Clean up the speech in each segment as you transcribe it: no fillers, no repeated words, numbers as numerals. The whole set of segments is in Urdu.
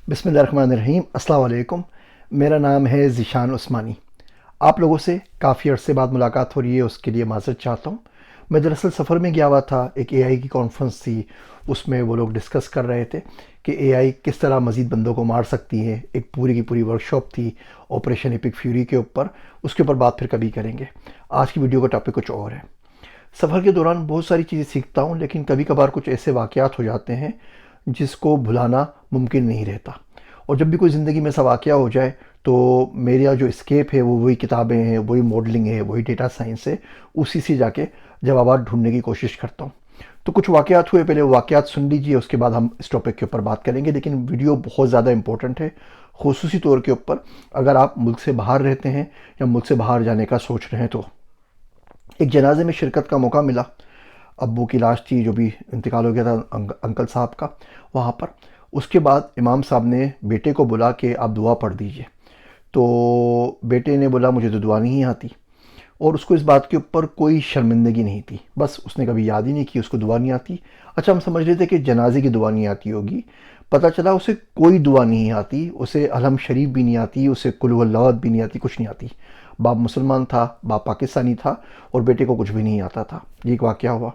بسم اللہ الرحمن الرحیم۔ السلام علیکم۔ میرا نام ہے ذیشان عثمانی۔ آپ لوگوں سے کافی عرصے بعد ملاقات ہو رہی ہے، اس کے لیے معذرت چاہتا ہوں۔ میں دراصل سفر میں گیا ہوا تھا، ایک اے آئی کی کانفرنس تھی، اس میں وہ لوگ ڈسکس کر رہے تھے کہ اے آئی کس طرح مزید بندوں کو مار سکتی ہے۔ ایک پوری کی پوری ورکشاپ تھی آپریشن ایپک فیوری کے اوپر، اس کے اوپر بات پھر کبھی کریں گے۔ آج کی ویڈیو کا ٹاپک کچھ اور ہے۔ سفر کے دوران بہت ساری چیزیں سیکھتا ہوں، لیکن کبھی کبھار کچھ ایسے واقعات ہو جاتے ہیں جس کو بھلانا ممکن نہیں رہتا، اور جب بھی کوئی زندگی میں ایسا واقعہ ہو جائے تو میرا جو اسکیپ ہے وہ وہی کتابیں ہیں، وہی ماڈلنگ ہے، وہی ڈیٹا سائنس ہے، اسی سے جا کے جوابات ڈھونڈنے کی کوشش کرتا ہوں۔ تو کچھ واقعات ہوئے، پہلے وہ واقعات سن لیجئے، اس کے بعد ہم اس ٹاپک کے اوپر بات کریں گے۔ لیکن ویڈیو بہت زیادہ امپورٹنٹ ہے، خصوصی طور کے اوپر اگر آپ ملک سے باہر رہتے ہیں یا ملک سے باہر جانے کا سوچ رہے ہیں تو۔ ایک جنازے میں شرکت کا موقع ملا، ابو کی لاش تھی جو بھی انتقال ہو گیا تھا انکل صاحب کا وہاں پر۔ اس کے بعد امام صاحب نے بیٹے کو بولا کہ آپ دعا پڑھ دیجئے، تو بیٹے نے بولا مجھے تو دعا نہیں آتی، اور اس کو اس بات کے اوپر کوئی شرمندگی نہیں تھی، بس اس نے کبھی یاد ہی نہیں کی اس کو دعا نہیں آتی۔ اچھا، ہم سمجھ رہے تھے کہ جنازے کی دعا نہیں آتی ہوگی، پتہ چلا اسے کوئی دعا نہیں آتی، اسے الحم شریف بھی نہیں آتی، اسے قل هو اللہ بھی نہیں آتی، کچھ نہیں آتی۔ باپ مسلمان تھا، باپ پاکستانی تھا، اور بیٹے کو کچھ بھی نہیں آتا تھا۔ یہ ایک واقعہ ہوا۔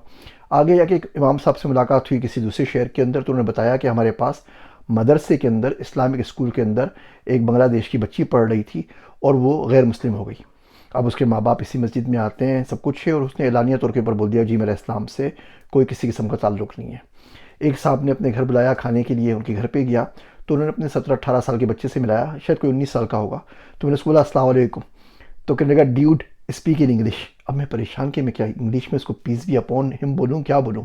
آگے جا کے ایک امام صاحب سے ملاقات ہوئی کسی دوسرے شہر کے اندر، تو انہوں نے بتایا کہ ہمارے پاس مدرسے کے اندر، اسلامک اسکول کے اندر ایک بنگلہ دیش کی بچی پڑھ رہی تھی اور وہ غیر مسلم ہو گئی۔ اب اس کے ماں باپ اسی مسجد میں آتے ہیں، سب کچھ ہے، اور اس نے اعلانیہ طور کے اوپر بول دیا جی میرا اسلام سے کوئی کسی قسم کا تعلق نہیں ہے۔ ایک صاحب نے اپنے گھر بلایا کھانے کے لیے، ان کے گھر پہ گیا تو انہوں نے اپنے 17-18 سال کے بچے سے ملایا، شاید کوئی 19 سال کا ہوگا، تو میں نے اس کو بولا السلام علیکم، تو کہنے لگا ڈیوڈ اسپیک ان انگلش۔ اب میں پریشان کہ میں کیا انگلش میں اس کو پیس بھی اپون ہم بولوں، کیا بولوں؟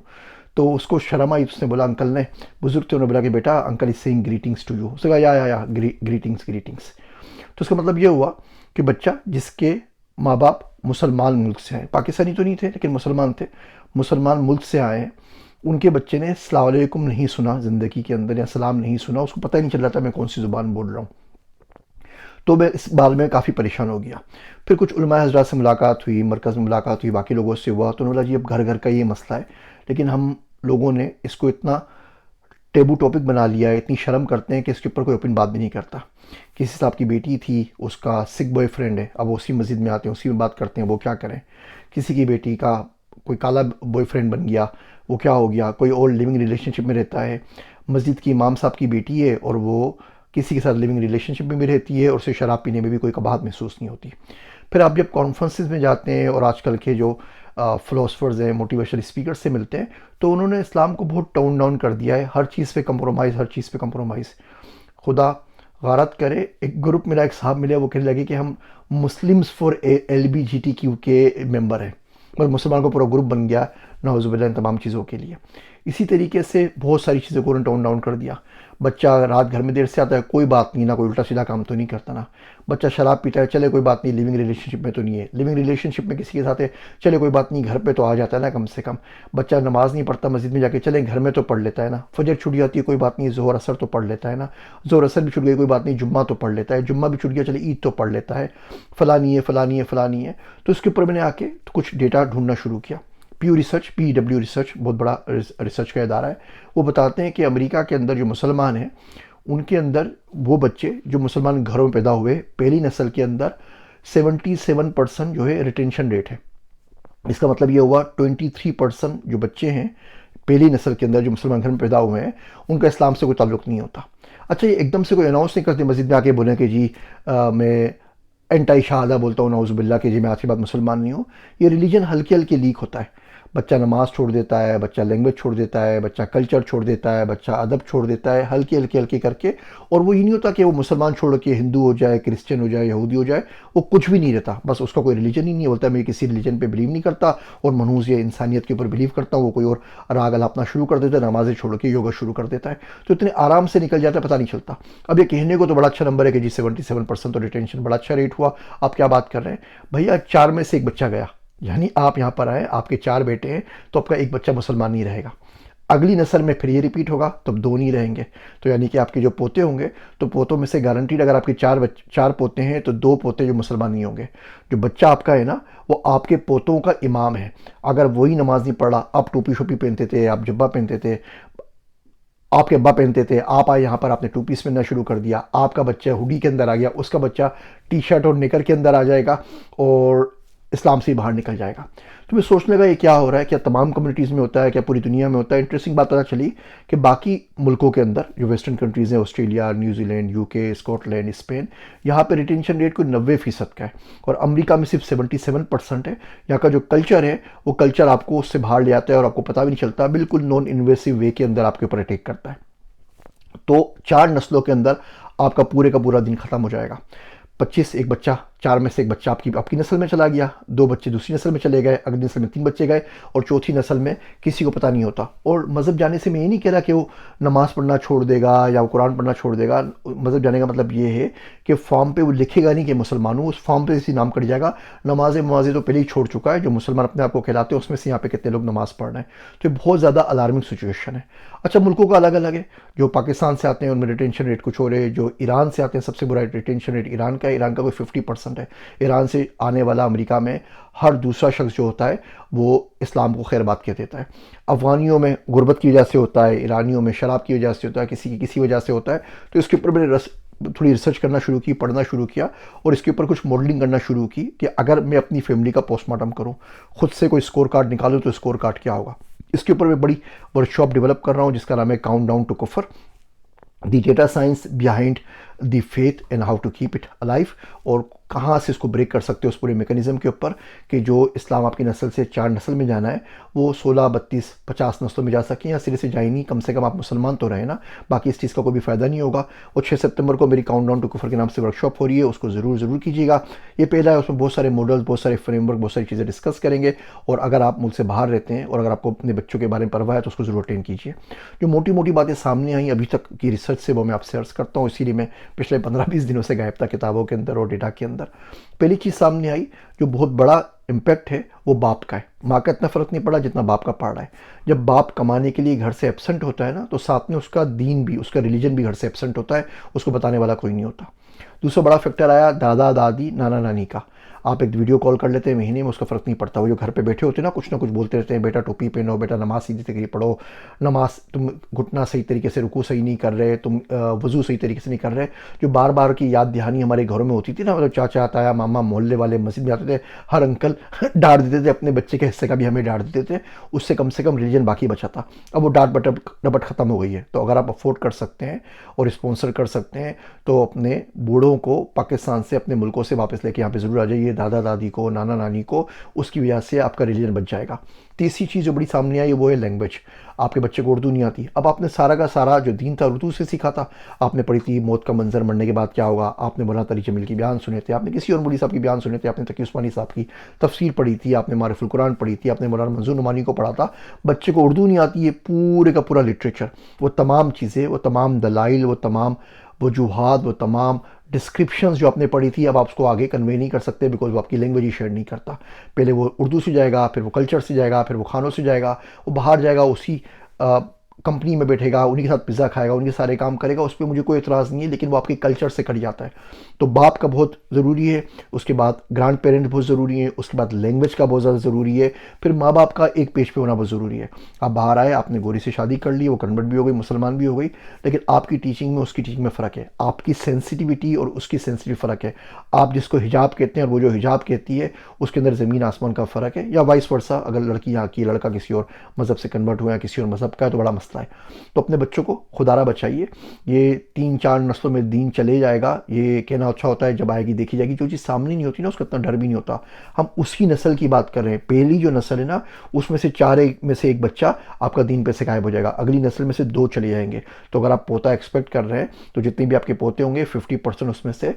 تو اس کو شرم آئی، اس نے بولا انکل نے، بزرگ تھے، انہوں نے بولا کہ بیٹا uncle is seeing greetings to you. اس نے کہا یا گریٹنگس گریٹنگس۔ تو اس کا مطلب یہ ہوا کہ بچہ جس کے ماں باپ مسلمان ملک سے آئے، پاکستانی تو نہیں تھے لیکن مسلمان تھے، مسلمان ملک سے آئے ہیں، ان کے بچے نے السلام علیکم نہیں سنا زندگی کے اندر، یا سلام نہیں سنا، اس کو پتہ ہی نہیں چل رہا تھا میں کون سی زبان بول رہا ہوں۔ تو میں اس بارے میں کافی پریشان ہو گیا۔ پھر کچھ علماء حضرات سے ملاقات ہوئی، مرکز میں ملاقات ہوئی، باقی لوگوں سے ہوا، تو انہوں نے بولا جی اب گھر گھر کا یہ مسئلہ ہے، لیکن ہم لوگوں نے اس کو اتنا ٹیبو ٹاپک بنا لیا ہے، اتنی شرم کرتے ہیں کہ اس کے اوپر کوئی اوپن بات بھی نہیں کرتا۔ کسی صاحب کی بیٹی تھی، اس کا سکھ بوائے فرینڈ ہے، اب وہ اسی مسجد میں آتے ہیں، اسی میں بات کرتے ہیں، وہ کیا کریں؟ کسی کی بیٹی کا کوئی کالا بوائے فرینڈ بن گیا، وہ کیا ہو گیا؟ کوئی اور لیونگ ریلیشن شپ میں رہتا ہے، مسجد کی امام صاحب کی بیٹی ہے اور وہ کسی کے ساتھ لیونگ ریلیشن شپ میں بھی رہتی ہے، اور اسے شراب پینے میں بھی کوئی قباحت محسوس نہیں ہوتی۔ پھر آپ جب کانفرنسز میں جاتے ہیں اور آج کل کے جو فلاسفرز ہیں، موٹیویشنل اسپیکر سے ملتے ہیں، تو انہوں نے اسلام کو بہت ٹون ڈاؤن کر دیا ہے، ہر چیز پہ کمپرومائز، ہر چیز پہ کمپرومائز۔ خدا غارت کرے، ایک گروپ ملا، ایک صاحب ملے، وہ کہنے لگے کہ ہم مسلمز فور LGBTQ کے ممبر ہیں، بس مسلمان کو پورا گروپ بن گیا، نعوذ باللہ، ان تمام چیزوں کے لیے۔ اسی طریقے سے بہت ساری چیزوں کو ٹون ڈاؤن کر دیا۔ بچہ رات گھر میں دیر سے آتا ہے، کوئی بات نہیں، نہ کوئی الٹا سیدھا کام تو نہیں کرتا نا۔ بچہ شراب پیتا ہے، چلے کوئی بات نہیں، لیونگ ریلیشن شپ میں تو نہیں ہے، لیونگ ریلیشن شپ میں کسی کے ساتھ ہے، چلے کوئی بات نہیں، گھر پہ تو آ جاتا ہے نا کم سے کم۔ بچہ نماز نہیں پڑھتا مسجد میں جا کے، چلے گھر میں تو پڑھ لیتا ہے نا۔ فجر چھوٹ جاتی ہے، کوئی بات نہیں، ظہر اثر تو پڑھ لیتا ہے نا۔ ظہر اثر بھی چھوٹ گئی، کوئی بات نہیں، جمعہ تو پڑھ لیتا ہے، جمعہ بھی چھوٹ گیا، چلے عید تو پڑھ لیتا ہے، فلانی ہے فلانی ہے فلانی ہے۔ تو اس کے اوپر میں نے آ کے کچھ ڈیٹا ڈھونڈنا شروع کیا۔ پیو ریسرچ، PW ریسرچ، بہت بڑا ریسرچ کا ادارہ ہے، وہ بتاتے ہیں کہ امریکہ کے اندر جو مسلمان ہیں، ان کے اندر وہ بچے جو مسلمان گھروں میں پیدا ہوئے، پہلی نسل کے اندر 77% جو ہے ریٹینشن ریٹ ہے۔ اس کا مطلب یہ ہوا 23% جو بچے ہیں پہلی نسل کے اندر جو مسلمان گھر میں پیدا ہوئے ہیں، ان کا اسلام سے کوئی تعلق نہیں ہوتا۔ اچھا، یہ ایک دم سے کوئی اناؤنس نہیں کرتے مسجد میں آ کے بولیں کہ جی میں اینٹائی شہادہ بولتا ہوں، نعوذ باللہ، کہ جی میں آج کے بعد مسلمان نہیں ہوں۔ یہ ریلیجن ہلکے ہلکے لیک ہوتا ہے، بچہ نماز چھوڑ دیتا ہے، بچہ لینگویج چھوڑ دیتا ہے، بچہ کلچر چھوڑ دیتا ہے، بچہ ادب چھوڑ دیتا ہے، ہلکے ہلکے ہلکے کر کے۔ اور وہ یہ نہیں ہوتا کہ وہ مسلمان چھوڑ کے ہندو ہو جائے، کرسچن ہو جائے، یہودی ہو جائے، وہ کچھ بھی نہیں رہتا، بس اس کا کوئی ریلیجن ہی نہیں بولتا میں کسی ریلیجن پہ بلیو نہیں کرتا، اور منحوس یا انسانیت کے اوپر بلیو کرتا ہوں، وہ کوئی اور راگ الاپنا شروع کر دیتا ہے، نمازیں چھوڑ کے یوگا شروع کر دیتا ہے، تو اتنے آرام سے نکل جاتا ہے، پتہ نہیں چلتا۔ اب یہ کہنے کو تو بڑا اچھا نمبر ہے کہ جی 77% تو ریٹینشن، بڑا اچھا ریٹ ہوا، آپ کیا بات کر رہے ہیں بھیا؟ 4 میں سے ایک بچہ گیا، یعنی آپ یہاں پر آئے، آپ کے 4 بیٹے ہیں، تو آپ کا ایک بچہ مسلمان نہیں رہے گا۔ اگلی نسل میں پھر یہ ریپیٹ ہوگا تو اب 2 نہیں رہیں گے، تو یعنی کہ آپ کے جو پوتے ہوں گے، تو پوتوں میں سے گارنٹیڈ اگر آپ کے 4 پوتے ہیں تو 2 پوتے جو مسلمان نہیں ہوں گے۔ جو بچہ آپ کا ہے نا، وہ آپ کے پوتوں کا امام ہے۔ اگر وہی نماز نہیں پڑھ رہا، آپ ٹوپی شوپی پہنتے تھے، آپ جبہ پہنتے تھے، آپ کے ابا پہنتے تھے، آپ آئے یہاں پر آپ نے ٹو پیس پہننا شروع کر دیا، آپ کا بچہ ہوڈی کے اندر آ گیا، اس کا بچہ ٹی شرٹ اور نکر کے اندر آ جائے گا اور اسلام سے ہی باہر نکل جائے گا۔ تو میں سوچنے کا یہ کیا ہو رہا ہے، کیا تمام کمیونٹیز میں ہوتا ہے، کیا پوری دنیا میں ہوتا ہے؟ انٹرسٹنگ بات پتہ چلی کہ باقی ملکوں کے اندر جو ویسٹرن کنٹریز ہیں، آسٹریلیا، نیوزی لینڈ، یو کے، اسکاٹ لینڈ، اسپین، یہاں پہ ریٹینشن ریٹ کوئی 90% کا ہے، اور امریکہ میں صرف 77% ہے۔ یہاں کا جو کلچر ہے وہ کلچر آپ کو اس سے باہر لے آتا ہے اور آپ کو پتہ بھی نہیں چلتا، بالکل نان انویسو وے کے اندر آپ کے اوپر اٹیک کرتا ہے۔ تو 4 نسلوں کے اندر آپ کا پورے کا پورا دن ختم ہو جائے گا۔ 25 ایک بچہ، 4 میں سے ایک بچہ آپ کی نسل میں چلا گیا، 2 بچے دوسری نسل میں چلے گئے، اگلی نسل میں 3 بچے گئے، اور چوتھی نسل میں کسی کو پتہ نہیں ہوتا۔ اور مذہب جانے سے میں یہ نہیں کہہ رہا کہ وہ نماز پڑھنا چھوڑ دے گا یا وہ قرآن پڑھنا چھوڑ دے گا۔ مذہب جانے کا مطلب یہ ہے کہ فارم پہ وہ لکھے گا نہیں کہ مسلمان ہوں، اس فارم پہ اسی نام کٹ جائے گا، نماز تو پہلے ہی چھوڑ چکا ہے، جو مسلمان اپنے آپ کو کہلاتے ہیں اس میں سے یہاں پہ کتنے لوگ نماز پڑھ رہے ہیں۔ تو یہ بہت زیادہ الارمنگ سچویشن ہے۔ اچھا، ملکوں کا الگ الگ ہے، جو پاکستان سے آتے ہیں ان میں ریٹینشن ریٹ کچھ اور ہے، جو ایران سے آتے ہیں سب سے برا ریٹینشن ریٹ ایران کا ہے، ایران کا کوئی 50% ہے۔ ایران سے آنے والا امریکہ میں ہر دوسرا شخص جو ہوتا ہے وہ اسلام کو خیر بات کہہ دیتا ہے۔ افغانیوں میں غربت کی وجہ سے ہوتا ہے، ایرانیوں میں شراب کی وجہ سے ہوتا ہے، کسی وجہ سے ہوتا ہے۔ تو اس کے اوپر میں نے تھوڑی ریسرچ کرنا شروع کی، پڑھنا شروع کیا، اور اس کے اوپر کچھ ماڈلنگ کرنا شروع کی کہ اگر میں اپنی فیملی کا پوسٹ مارٹم کروں، خود سے کوئی اسکور کارڈ نکالوں تو اسکور کارڈ کیا ہوگا۔ اس کے اوپر میں بڑی ورکشاپ ڈیولپ کر رہا ہوں جس کا نام ہے کاؤنٹ ڈاؤن ٹو کفر، the data science behind the faith and how to keep it alive, اور کہاں سے اس کو بریک کر سکتے ہو اس پورے میکانزم کے اوپر کہ جو اسلام آپ کی نسل سے 4 نسل میں جانا ہے وہ 16، 32، 50 نسلوں میں جا سکیں، یا سرے سے جائیں نہیں، کم سے کم آپ مسلمان تو رہے نا، باقی اس چیز کا کوئی بھی فائدہ نہیں ہوگا۔ اور 6 ستمبر کو میری کاؤنٹ ڈاؤن ٹو کفر کے نام سے ورکشاپ ہو رہی ہے، اس کو ضرور کیجیے گا۔ یہ پہلا ہے، اس میں بہت سارے ماڈلز، بہت سارے فریم ورک، بہت ساری چیزیں ڈسکس کریں گے، اور اگر آپ ملک سے باہر رہتے ہیں اور اگر آپ کو اپنے بچوں کے بارے میں پرواہ ہے تو اس کو ضرور اٹینڈ کیجیے۔ جو موٹی موٹی باتیں سامنے آئیں ابھی تک کی ریسرچ سے، وہ میں آپ سے عرض کرتا ہوں، اسی لیے میں پچھلے 15-20 دنوں سے غائب تھا کتابوں کے اندر اور ڈیٹا کے اندر۔ پہلی چیز سامنے آئی جو بہت بڑا امپیکٹ ہے وہ باپ کا ہے۔ ماں کا اتنا فرق نہیں پڑا جتنا باپ کا پڑ رہا ہے۔ جب باپ کمانے کے لیے گھر سے ایبسنٹ ہوتا ہے نا، تو ساتھ میں اس کا دین بھی، اس کا ریلیجن بھی گھر سے ایبسنٹ ہوتا ہے، اس کو بتانے والا کوئی نہیں ہوتا۔ دوسرا بڑا فیکٹر آیا دادا دادی نانا نانی کا۔ آپ ایک ویڈیو کال کر لیتے ہیں مہینے میں، اس کا فرق نہیں پڑتا، وہ جو گھر پہ بیٹھے ہوتے ہیں نا کچھ نہ کچھ بولتے رہتے ہیں، بیٹا ٹوپی پہنو، بیٹا نماز سیدھی طریقے پڑھو، نماز تم گھٹنا صحیح طریقے سے، رکوع صحیح نہیں کر رہے تم، وضو صحیح طریقے سے نہیں کر رہے۔ جو بار بار کی یاد دہانی ہمارے گھروں میں ہوتی تھی نا، مطلب چاچا تایا ماما محلے والے مسجد میں آتے تھے، ہر انکل ڈانٹ دیتے تھے، اپنے بچے کے حصے کا بھی ہمیں ڈانٹ دیتے تھے، اس سے کم ریلیجن باقی بچا تھا۔ اب وہ ڈانٹ ڈپٹ ختم ہو گئی ہے۔ تو اگر آپ افورڈ کر سکتے ہیں اور اسپانسر کر سکتے ہیں تو اپنے بوڑھوں کو پاکستان سے، اپنے ملکوں سے واپس لے کے یہاں پہ ضرور آ جائیے، دادا دادی کو، نانا نانی کو، اس کی وجہ سے آپ کا ریلیجن بچ جائے گا۔ تیسری چیز جو بڑی سامنے آئی وہ ہے لینگویج۔ آپ کے بچے کو اردو نہیں آتی، اب آپ نے سارا کا سارا جو دین تھا اردو سے سیکھا تھا، آپ نے پڑھی تھی موت کا منظر، مرنے کے بعد کیا ہوگا، آپ نے مولانا تری جمیل کی بیان سنے تھے، آپ نے کسی اور مولوی صاحب کی بیان سنے تھے، آپ نے تقی عثمانی صاحب کی تفسیر پڑھی تھی، آپ نے معارف القرآن پڑھی تھی، آپ نے مولانا منظور نعمانی کو پڑھا تھا۔ بچے کو اردو نہیں آتی، یہ پورے کا پورا لٹریچر، وہ تمام چیزیں، وہ تمام دلائل، وہ تمام وجوہات، وہ تمام ڈسکرپشنز جو آپ نے پڑھی تھی، اب آپ اس کو آگے کنوے نہیں کر سکتے بیکاز وہ آپ کی لینگویج ہی شیئر نہیں کرتا۔ پہلے وہ اردو سے جائے گا، پھر وہ کلچر سے جائے گا، پھر وہ کھانوں سے جائے گا، وہ باہر جائے گا، اسی کمپنی میں بیٹھے گا، انہی کے ساتھ پزا کھائے گا، ان کے سارے کام کرے گا، اس پہ مجھے کوئی اعتراض نہیں ہے، لیکن وہ آپ کے کلچر سے کٹ جاتا ہے۔ تو باپ کا بہت ضروری ہے، اس کے بعد گرانڈ پیرنٹ بہت ضروری ہے، اس کے بعد لینگویج کا بہت زیادہ ضروری ہے، پھر ماں باپ کا ایک پیج پہ ہونا بہت ضروری ہے۔ آپ باہر آئے، آپ نے گوری سے شادی کر لی، وہ کنورٹ بھی ہو گئی، مسلمان بھی ہو گئی، لیکن آپ کی ٹیچنگ میں اس کی ٹیچنگ میں فرق ہے، آپ کی سینسٹیوٹی اور اس کی سینسٹیو فرق ہے۔ آپ جس کو حجاب کہتے ہیں اور وہ جو حجاب کہتی ہے، اس کے اندر زمین آسمان کا فرق ہے، یا وائس ورثہ، اگر لڑکی یہاں کی لڑکا کسی اور مذہب سے کنورٹ ہوا ہے، کسی اور مذہب کا ہے، تو بڑا مسئلہ ہے۔ تو اپنے بچوں کو خدا را بچائیے۔ یہ 3-4 نسلوں میں دین چلے جائے گا، یہ کہنا اچھا ہوتا ہے، جب آئے گی دیکھی جائے گی۔ جو چیز سامنے نہیں ہوتی نا اس کا اتنا ڈر بھی نہیں ہوتا۔ ہم اسی نسل کی بات کر رہے ہیں، پہلی جو نسل ہے نا، اس میں سے 4 میں سے ایک بچہ آپ کا دین پہ سے غائب ہو جائے گا، اگلی نسل میں سے 2 چلے جائیں گے۔ تو اگر آپ پوتا ایکسپیکٹ کر رہے ہیں تو جتنے بھی آپ کے پوتے ہوں گے 50% اس میں سے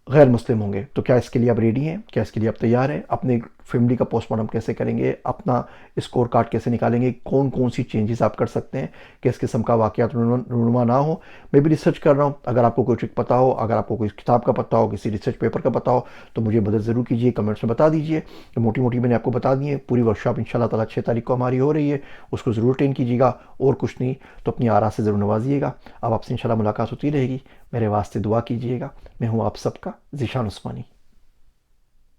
غیر مسلم ہوں گے۔ تو کیا اس کے لیے آپ ریڈی ہیں؟ کیا اس کے لیے آپ تیار ہیں؟ اپنے فیملی کا پوسٹ مارٹم کیسے کریں گے؟ اپنا اسکور کارڈ کیسے نکالیں گے؟ کون سی چینجز آپ کر سکتے ہیں کہ اس قسم کا واقعات رونما نہ ہو؟ میں بھی ریسرچ کر رہا ہوں، اگر آپ کو کوئی ٹرک پتہ ہو، اگر آپ کو کوئی کتاب کا پتہ ہو، کسی ریسرچ پیپر کا پتہ ہو تو مجھے مدد ضرور کیجیے، کمنٹس میں بتا دیجیے۔ کہ موٹی موٹی میں نے آپ کو بتا دی ہے، پوری ورکشاپ انشاءاللہ تعالیٰ 6 تاریخ کو ہماری ہو رہی ہے، اس کو ضرور اٹینڈ کیجیے گا، اور کچھ نہیں تو اپنی آرا سے ضرور نوازیے گا۔ اب آپ سے انشاءاللہ ملاقات ہوتی رہے گی، میرے واسطے دعا کیجیے گا۔ میں ہوں آپ سب کا ذیشان عثمانی۔